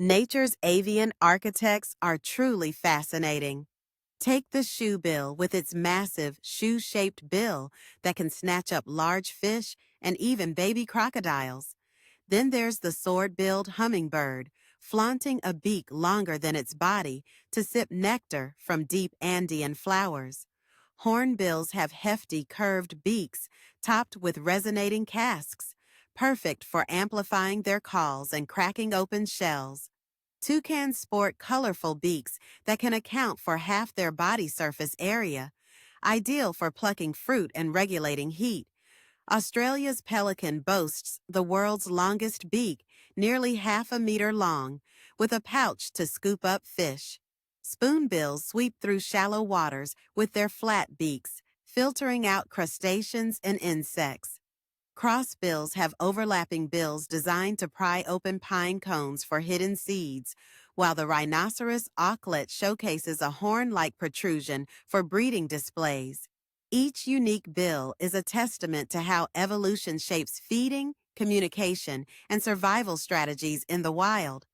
Nature's avian architects are truly fascinating. Take the shoebill with its massive, shoe-shaped bill that can snatch up large fish and even baby crocodiles. Then there's the sword-billed hummingbird, flaunting a beak longer than its body to sip nectar from deep Andean flowers. Hornbills have hefty, curved beaks topped with resonating casques, perfect for amplifying their calls and cracking open shells. Toucans sport colorful beaks that can account for half their body surface area, ideal for plucking fruit and regulating heat. Australia's pelican boasts the world's longest beak, nearly half a meter long, with a pouch to scoop up fish. Spoonbills sweep through shallow waters with their flat beaks, filtering out crustaceans and insects. Crossbills have overlapping bills designed to pry open pine cones for hidden seeds, while the rhinoceros auklet showcases a horn-like protrusion for breeding displays. Each unique bill is a testament to how evolution shapes feeding, communication, and survival strategies in the wild.